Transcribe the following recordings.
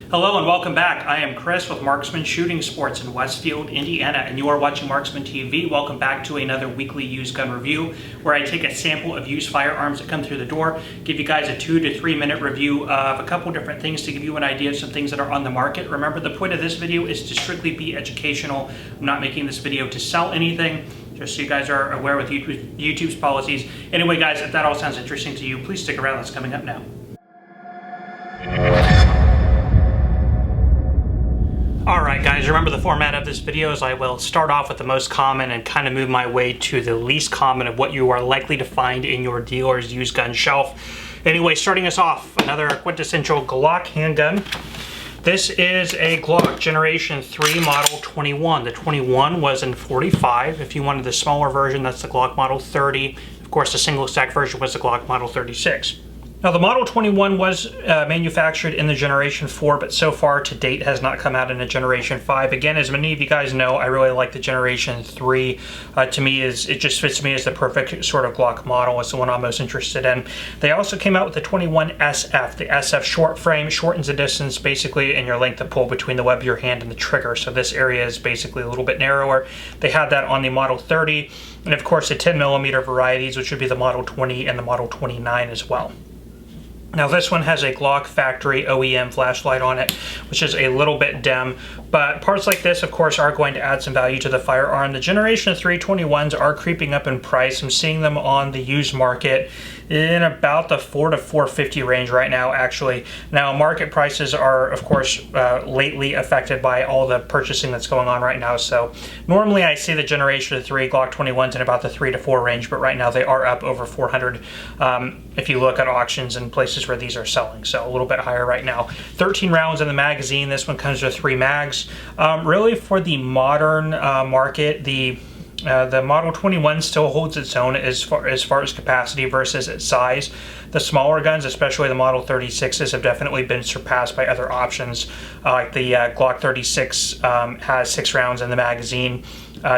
Hello and welcome back. I am Chris with Marksman Shooting Sports in Westfield, Indiana, and you are watching Marksman TV. Welcome back to another weekly used gun review where I take a sample of used firearms that come through the door, give you guys a 2 to 3 minute review of a couple different things to give you an idea of some things that are on the market. Remember, the point of this video is to strictly be educational. I'm not making this video to sell anything, just so you guys are aware with YouTube's policies. Anyway, guys, if that all sounds interesting to you, please stick around. That's coming up now. Alright guys, remember the format of this video is I will start off with the most common and kind of move my way to the least common of what you are likely to find in your dealer's used gun shelf. Anyway, starting us off, another quintessential Glock handgun. This is a Glock Generation 3 Model 21. The 21 was in 45. If you wanted the smaller version, that's the Glock Model 30. Of course, the single stack version was the Glock Model 36. Now, the Model 21 was manufactured in the Generation 4, but so far to date has not come out in a Generation 5. Again, as many of you guys know, I really like the Generation 3. To me, it just fits me as the perfect sort of Glock model. It's the one I'm most interested in. They also came out with the 21 SF. The SF short frame shortens the distance basically in your length of pull between the web of your hand and the trigger. So this area is basically a little bit narrower. They had that on the Model 30, and of course the 10mm varieties, which would be the Model 20 and the Model 29 as well. Now this one has a Glock factory OEM flashlight on it, which is a little bit dim, but parts like this, of course, are going to add some value to the firearm. The Generation 3 21s are creeping up in price. I'm seeing them on the used market in about the $400 to $450 range right now, actually. Now, market prices are, of course, lately affected by all the purchasing that's going on right now. So normally I see the Generation 3 Glock 21s in about the $300 to $400 range, but right now they are up over $400 if you look at auctions and places where these are selling. So a little bit higher right now. 13 rounds in the magazine. This one comes with 3 mags. Really, for the modern market, the Model 21 still holds its own as far as capacity versus its size. The smaller guns, especially the Model 36s, have definitely been surpassed by other options. Like the Glock 36 has 6 rounds in the magazine,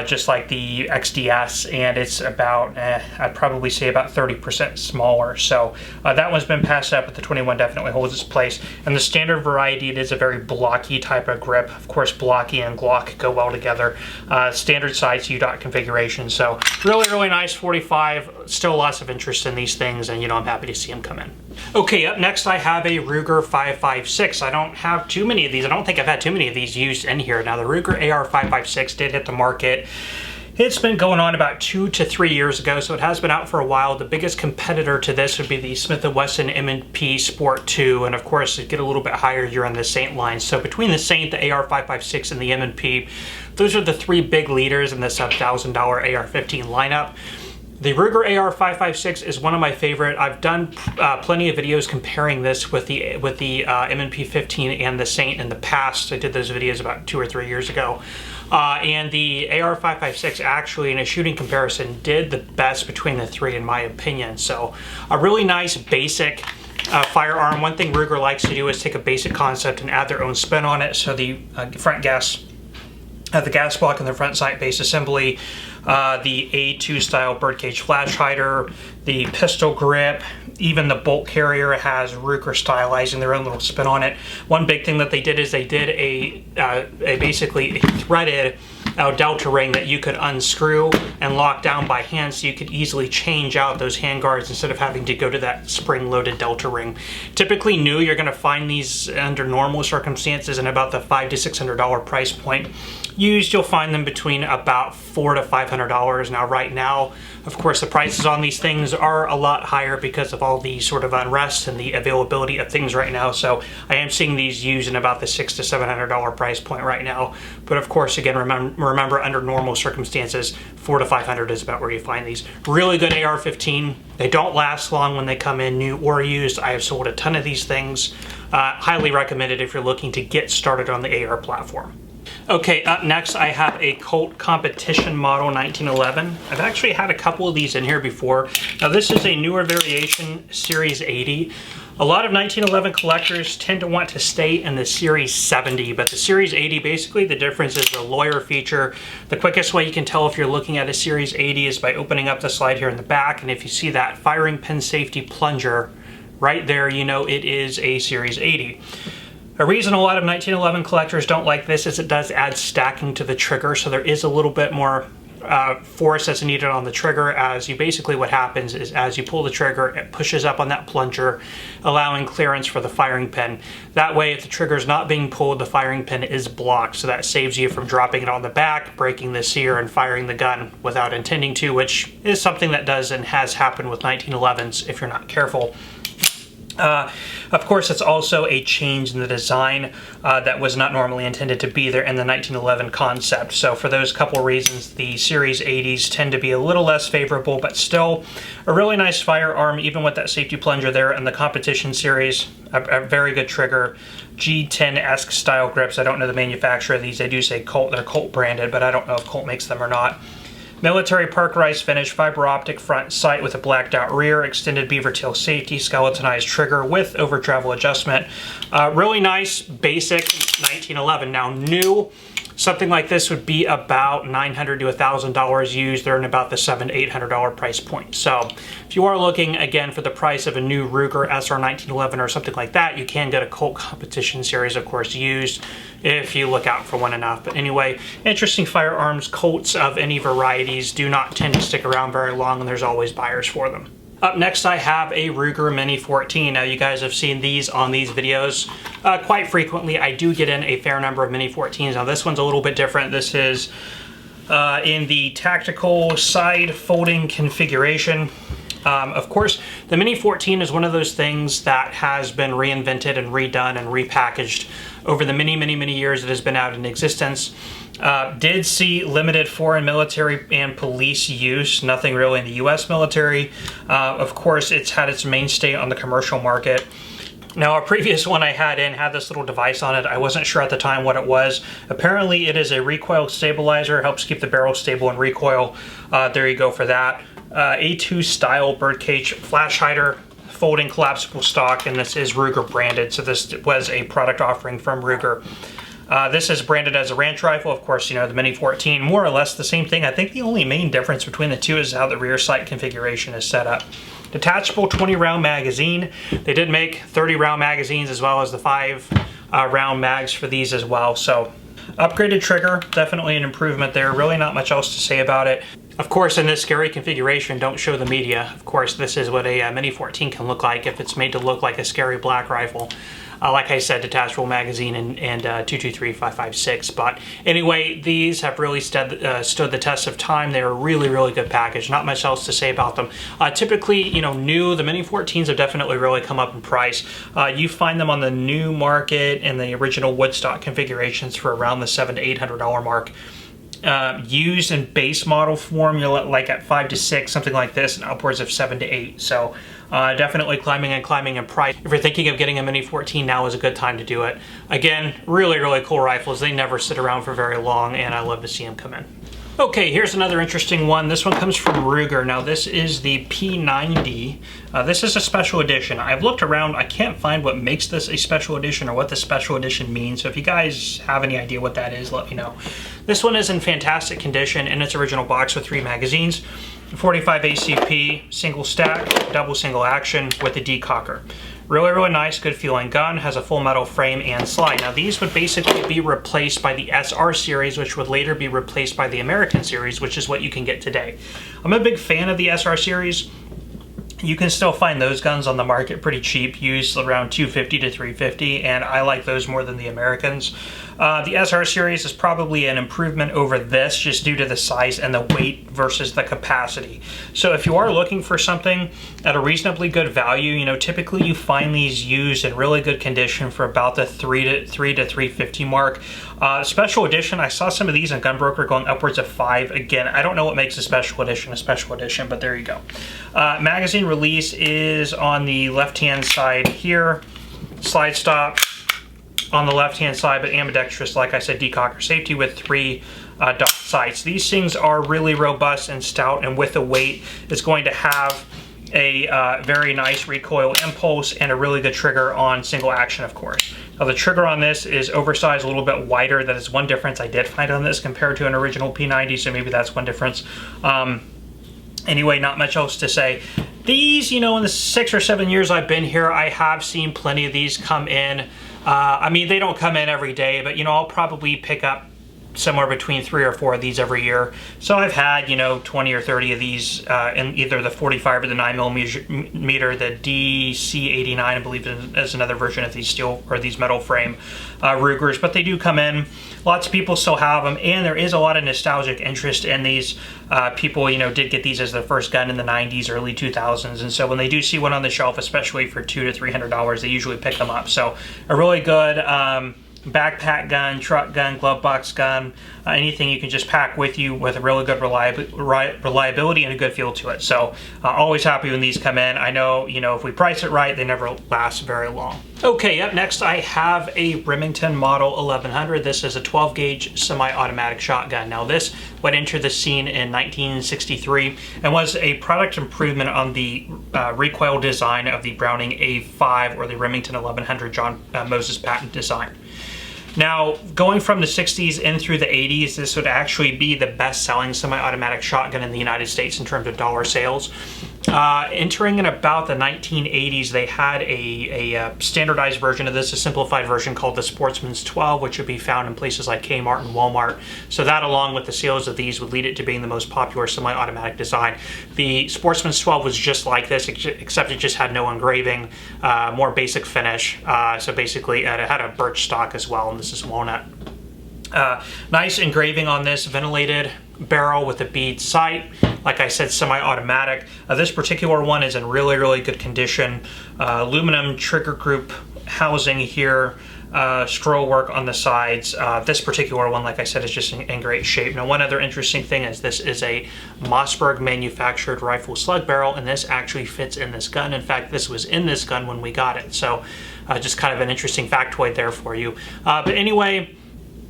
just like the XDS, and it's about, I'd probably say about 30% smaller. So that one's been passed up, but the 21 definitely holds its place. And the standard variety, it is a very blocky type of grip. Of course, blocky and Glock go well together. Standard size U-dot configuration. So really nice 45. Still lots of interest in these things, and I'm happy to see them come in. Okay, up next I have a Ruger 556. I don't have too many of these. I don't think I've had too many of these used in here. Now, the Ruger AR 556 did hit the market. It's been going on about 2 to 3 years ago, so it has been out for a while. The biggest competitor to this would be the Smith & Wesson M&P Sport 2, and of course, to get a little bit higher, you're on the Saint line. So between the Saint, the AR 556, and the M&P, those are the 3 big leaders in the sub-$1,000 AR-15 lineup. The Ruger AR 556 is one of my favorite. I've done plenty of videos comparing this with the M&P 15 and the Saint in the past. I did those videos about 2 or 3 years ago. And the AR 556 actually, in a shooting comparison, did the best between the 3 in my opinion. So a really nice basic firearm. One thing Ruger likes to do is take a basic concept and add their own spin on it. So the front gas, the gas block and the front sight base assembly, the A2 style birdcage flash hider, the pistol grip, even the bolt carrier has Ruger stylizing their own little spin on it. One big thing that they did is they did basically a threaded delta ring that you could unscrew and lock down by hand, so you could easily change out those handguards instead of having to go to that spring-loaded delta ring. Typically new, you're going to find these under normal circumstances in about the $500 to $600 price point. Used, you'll find them between about $400 to $500. Now, right now, of course, the prices on these things are a lot higher because of all the sort of unrest and the availability of things right now. So I am seeing these used in about the $600 to $700 price point right now. But of course, again, remember under normal circumstances, $400 to $500 is about where you find these. Really good AR-15. They don't last long when they come in new or used. I have sold a ton of these things. Highly recommended if you're looking to get started on the AR platform. Okay, up next I have a Colt Competition Model 1911. I've actually had a couple of these in here before. Now this is a newer variation, Series 80. A lot of 1911 collectors tend to want to stay in the Series 70, but the Series 80, basically the difference is the lawyer feature. The quickest way you can tell if you're looking at a Series 80 is by opening up the slide here in the back, and if you see that firing pin safety plunger right there, you know it is a Series 80. A reason a lot of 1911 collectors don't like this is it does add stacking to the trigger, so there is a little bit more force that's needed on the trigger. As you basically, what happens is as you pull the trigger, it pushes up on that plunger, allowing clearance for the firing pin. That way, if the trigger is not being pulled, the firing pin is blocked, so that saves you from dropping it on the back, breaking the sear, and firing the gun without intending to, which is something that does and has happened with 1911s if you're not careful. Of course, it's also a change in the design that was not normally intended to be there in the 1911 concept. So for those couple reasons, the Series 80s tend to be a little less favorable, but still a really nice firearm, even with that safety plunger there. In the competition series, a very good trigger. G10-esque style grips. I don't know the manufacturer of these. They do say Colt. They're Colt branded, but I don't know if Colt makes them or not. Military parkerized finish, fiber optic front sight with a blacked out rear, extended beaver tail safety, skeletonized trigger with over travel adjustment. Really nice, basic 1911. Now new, something like this would be about $900 to $1,000 used. They're in about the $700 to $800 price point. So if you are looking, again, for the price of a new Ruger SR 1911 or something like that, you can get a Colt competition series, of course, used if you look out for one enough. But anyway, interesting firearms. Colts of any varieties do not tend to stick around very long, and there's always buyers for them. Up next, I have a Ruger Mini 14. Now, you guys have seen these on these videos quite frequently. I do get in a fair number of Mini 14s. Now, this one's a little bit different. This is in the tactical side folding configuration. Of course, the Mini 14 is one of those things that has been reinvented and redone and repackaged over the many years it has been out in existence. Did see limited foreign military and police use, nothing really in the U.S. military. Of course, it's had its mainstay on the commercial market. Now, a previous one I had this little device on it. I wasn't sure at the time what it was. Apparently, it is a recoil stabilizer. Helps keep the barrel stable in recoil. There you go for that. A2 style birdcage flash hider, folding collapsible stock, and this is Ruger branded, so this was a product offering from Ruger. This is branded as a ranch rifle. Of course, you know, the Mini 14, more or less the same thing. I think the only main difference between the two is how the rear sight configuration is set up. Detachable 20-round magazine. They did make 30-round magazines as well as the 5-round mags for these as well. So upgraded trigger, definitely an improvement there. Really not much else to say about it. Of course, in this scary configuration, don't show the media. Of course, this is what a Mini 14 can look like if it's made to look like a scary black rifle. Like I said, detachable magazine and 223 5.56. But anyway, these have really stood the test of time. They're a really good package. Not much else to say about them. Typically, you know, the Mini 14s have definitely really come up in price. You find them on the new market in the original Woodstock configurations for around the $700 to $800 mark. Used in base model form, you're like at 5 to 6, something like this, and upwards of 7 to 8. So definitely climbing in price. If you're thinking of getting a Mini 14, now is a good time to do it. Again, really cool rifles. They never sit around for very long, and I love to see them come in. Okay, here's another interesting one. This one comes from Ruger. Now, this is the P90. This is a special edition. I've looked around. I can't find what makes this a special edition or what the special edition means. So if you guys have any idea what that is, let me know. This one is in fantastic condition in its original box with 3 magazines. 45 ACP, single stack, double single action with a decocker. Really nice, good feeling gun, has a full metal frame and slide. Now these would basically be replaced by the SR series, which would later be replaced by the American series, which is what you can get today. I'm a big fan of the SR series. You can still find those guns on the market pretty cheap, used around $250 to $350, and I like those more than the Americans. The SR series is probably an improvement over this just due to the size and the weight versus the capacity. So if you are looking for something at a reasonably good value, you know, typically you find these used in really good condition for about the $300 to $350 mark. Special edition, I saw some of these on Gunbroker going upwards of $5. Again, I don't know what makes a special edition, but there you go. Magazine release is on the left-hand side here. Slide stop on the left-hand side, but ambidextrous, like I said, decocker safety with 3 dot sights. These things are really robust and stout, and with the weight, it's going to have a very nice recoil impulse and a really good trigger on single action, of course. Now the trigger on this is oversized, a little bit wider. That is one difference I did find on this compared to an original P90, so maybe that's one difference. Anyway, not much else to say. These, you know, in the 6 or 7 years I've been here, I have seen plenty of these come in I mean, they don't come in every day, but, you know, I'll probably pick up somewhere between 3 or 4 of these every year. So I've had, you know, 20 or 30 of these in either the 45 or the 9mm. The DC89, I believe, is another version of these steel or these metal frame Rugers, but they do come in. Lots of people still have them, and there is a lot of nostalgic interest in these. People, you know, did get these as their first gun in the 90s, early 2000s, and so when they do see one on the shelf, especially for $200 to $300, they usually pick them up. So a really good backpack gun, truck gun, glove box gun, anything you can just pack with you with a really good reliability and a good feel to it. So always happy when these come in. I know, you know, if we price it right, they never last very long. Okay, up next I have a Remington Model 1100. This is a 12 gauge semi-automatic shotgun. Now this went into the scene in 1963 and was a product improvement on the recoil design of the Browning A5 or the Remington 1100 John Moses patent design. Now, going from the 60s in through the 80s, this would actually be the best-selling semi-automatic shotgun in the United States in terms of dollar sales. Entering in about the 1980s, they had a standardized version of this, a simplified version called the Sportsman's 12, which would be found in places like Kmart and Walmart. So that, along with the sales of these, would lead it to being the most popular semi-automatic design. The Sportsman's 12 was just like this, except it just had no engraving, more basic finish. So basically, it had a birch stock as well, and this is walnut. Nice engraving on this, ventilated barrel with a bead sight. Like I said, semi-automatic. This particular one is in really, really good condition. Aluminum trigger group housing here, scroll work on the sides. This particular one, like I said, is just in great shape. Now, one other interesting thing is this is a Mossberg manufactured rifle slug barrel, and this actually fits in this gun. In fact, this was in this gun when we got it. So just kind of an interesting factoid there for you. But anyway,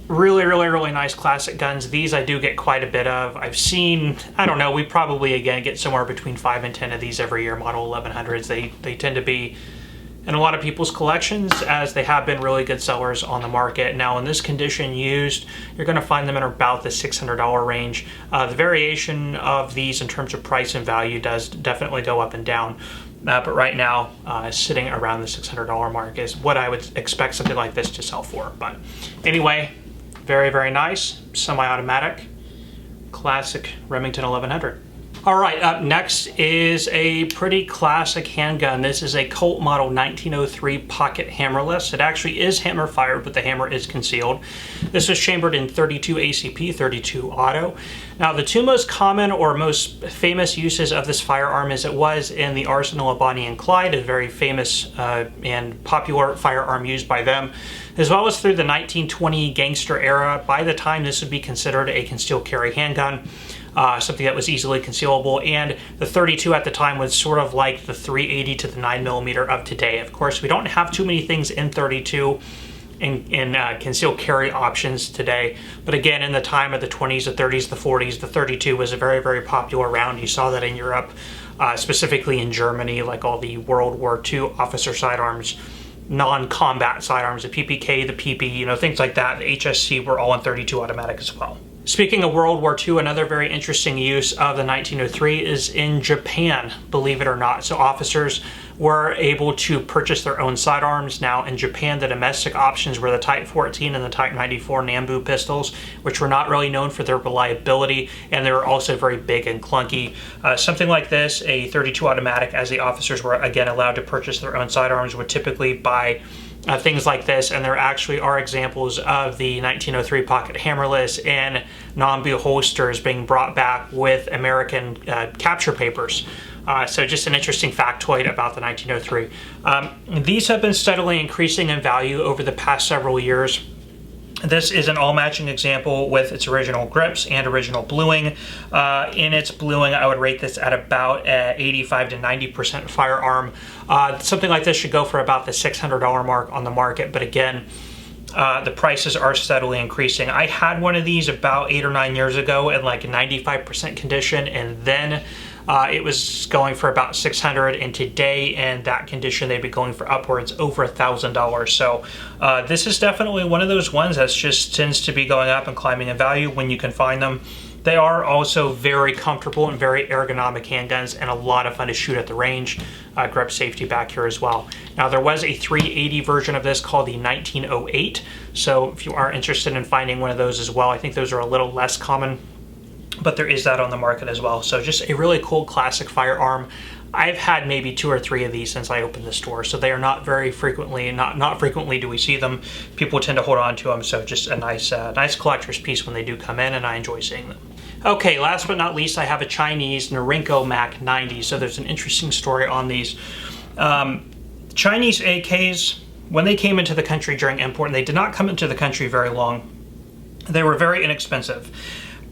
really, really, really nice classic guns. These I do get quite a bit of. I've seen, I don't know, we probably, again, get somewhere between 5 and 10 of these every year, Model 1100s. They tend to be in a lot of people's collections, as they have been really good sellers on the market. Now, in this condition used, you're going to find them in about the $600 range. The variation of these in terms of price and value does definitely go up and down. But right now, sitting around the $600 mark is what I would expect something like this to sell for. But anyway, very, very nice, semi-automatic, classic Remington 1100. All right, up next is a pretty classic handgun. This is a Colt Model 1903 pocket hammerless. It actually is hammer fired, but the hammer is concealed. This was chambered in 32 ACP, 32 auto. Now, the two most common or most famous uses of this firearm is it was in the arsenal of Bonnie and Clyde, a very famous and popular firearm used by them, as well as through the 1920 gangster era. By the time this would be considered a concealed carry handgun, something that was easily concealable, and the 32 at the time was sort of like the 380 to the 9mm of today. Of course, we don't have too many things in 32 in concealed carry options today, but again, in the time of the 20s, the 30s, the 40s, the 32 was a very, very popular round. You saw that in Europe, specifically in Germany, like all the World War II officer sidearms, non-combat sidearms, the PPK, the PP, you know, things like that. The HSC were all in 32 automatic as well. Speaking of World War II, another very interesting use of the 1903 is in Japan, believe it or not. So officers were able to purchase their own sidearms. Now in Japan, the domestic options were the Type 14 and the Type 94 Nambu pistols, which were not really known for their reliability, and they were also very big and clunky. Something like this, a 32 automatic, as the officers were again allowed to purchase their own sidearms, would typically buy things like this, and there actually are examples of the 1903 pocket hammerless and Nambu holsters being brought back with American capture papers. So just an interesting factoid about the 1903. These have been steadily increasing in value over the past several years. This is an all-matching example with its original grips and original bluing. In its bluing, I would rate this at about 85 to 90% firearm. Something like this should go for about the $600 mark on the market, but again, the prices are steadily increasing. I had one of these about 8 or 9 years ago in like 95% condition, and then it was going for about $600, and today in that condition they'd be going for upwards over $1,000. So this is definitely one of those ones that just tends to be going up and climbing in value when you can find them. They are also very comfortable and very ergonomic handguns and a lot of fun to shoot at the range. Grip safety back here as well. Now there was a 380 version of this called the 1908, so if you are interested in finding one of those as well, I think those are a little less common, but there is that on the market as well. So just a really cool classic firearm. I've had maybe 2 or 3 of these since I opened the store, so they are not very frequently, not frequently do we see them. People tend to hold on to them, so just a nice collector's piece when they do come in, and I enjoy seeing them. Okay, last but not least, I have a Chinese Norinko Mac 90. So there's an interesting story on these. Chinese AKs, when they came into the country during import, and they did not come into the country very long, they were very inexpensive.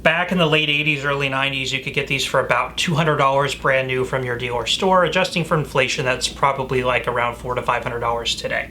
Back in the late 80s, early 90s, you could get these for about $200 brand new from your dealer store. Adjusting for inflation, that's probably like around $400 to $500 today.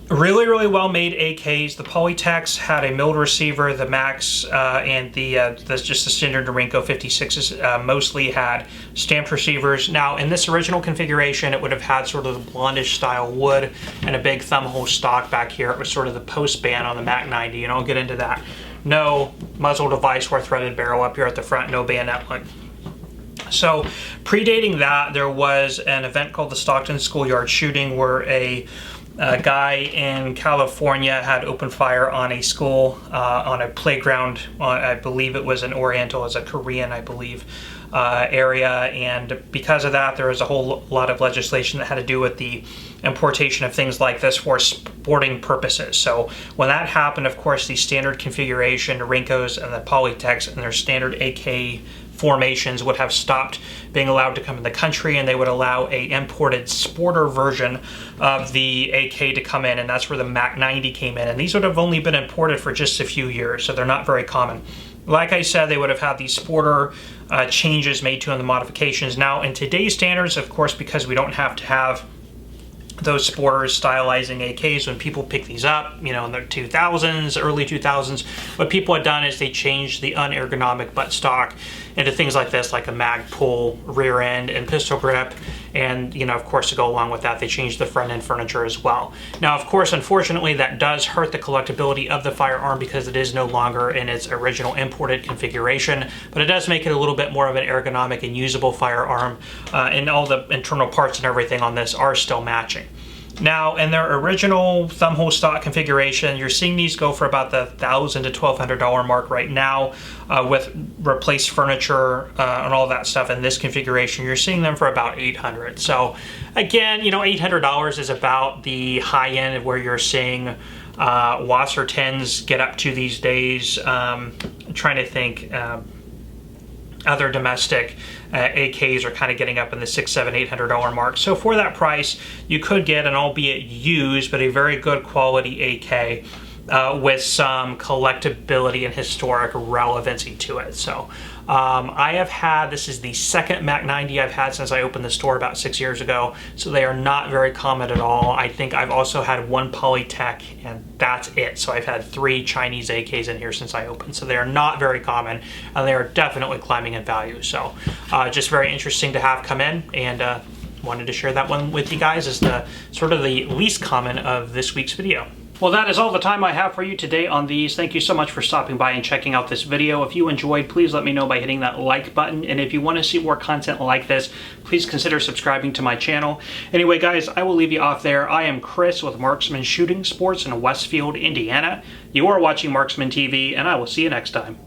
Really, really well made AKs. The Polytechs had a milled receiver. The Macs and just the standard Norinko 56s mostly had stamped receivers. Now, in this original configuration, it would have had sort of the blondish style wood and a big thumb hole stock back here. It was sort of the post band on the Mac 90, and I'll get into that. No muzzle device or threaded barrel up here at the front, no bayonet look. So, predating that, there was an event called the Stockton Schoolyard Shooting where a guy in California had opened fire on a school, on a playground. I believe it was an Oriental, as a Korean, I believe, area. And because of that, there was a whole lot of legislation that had to do with the importation of things like this for sporting purposes. So when that happened, of course, the standard configuration, Norinkos and the Polytechs and their standard AK formations would have stopped being allowed to come in the country, and they would allow a imported sporter version of the AK to come in, and that's where the Mac 90 came in. And these would have only been imported for just a few years, so they're not very common. Like I said, they would have had these sporter changes made to them, the modifications. Now, in today's standards, of course, because we don't have to have those sporters stylizing AKs, when people pick these up, you know, in the 2000s, early 2000s, what people had done is they changed the unergonomic buttstock into things like this, like a mag pull rear end and pistol grip. And, you know, of course, to go along with that, they changed the front end furniture as well. Now, of course, unfortunately, that does hurt the collectability of the firearm because it is no longer in its original imported configuration, but it does make it a little bit more of an ergonomic and usable firearm, and all the internal parts and everything on this are still matching. Now, in their original thumbhole stock configuration, you're seeing these go for about the $1,000 to $1,200 mark right now, with replaced furniture and all that stuff. In this configuration, you're seeing them for about $800. So, again, you know, $800 is about the high end of where you're seeing Wasser 10s get up to these days. I'm trying to think. Other domestic AKs are kind of getting up in the $600, $700, $800 mark. So for that price, you could get an albeit used, but a very good quality AK with some collectability and historic relevancy to it. So I have had, this is the second Mac 90 I've had since I opened the store about 6 years ago. So they are not very common at all. I think I've also had one Polytech, and that's it. So I've had 3 Chinese AKs in here since I opened. So they are not very common, and they are definitely climbing in value. So just very interesting to have come in, and wanted to share that one with you guys as the sort of the least common of this week's video. Well, that is all the time I have for you today on these. Thank you so much for stopping by and checking out this video. If you enjoyed, please let me know by hitting that like button. And if you want to see more content like this, please consider subscribing to my channel. Anyway, guys, I will leave you off there. I am Chris with Marksman Shooting Sports in Westfield, Indiana. You are watching Marksman TV, and I will see you next time.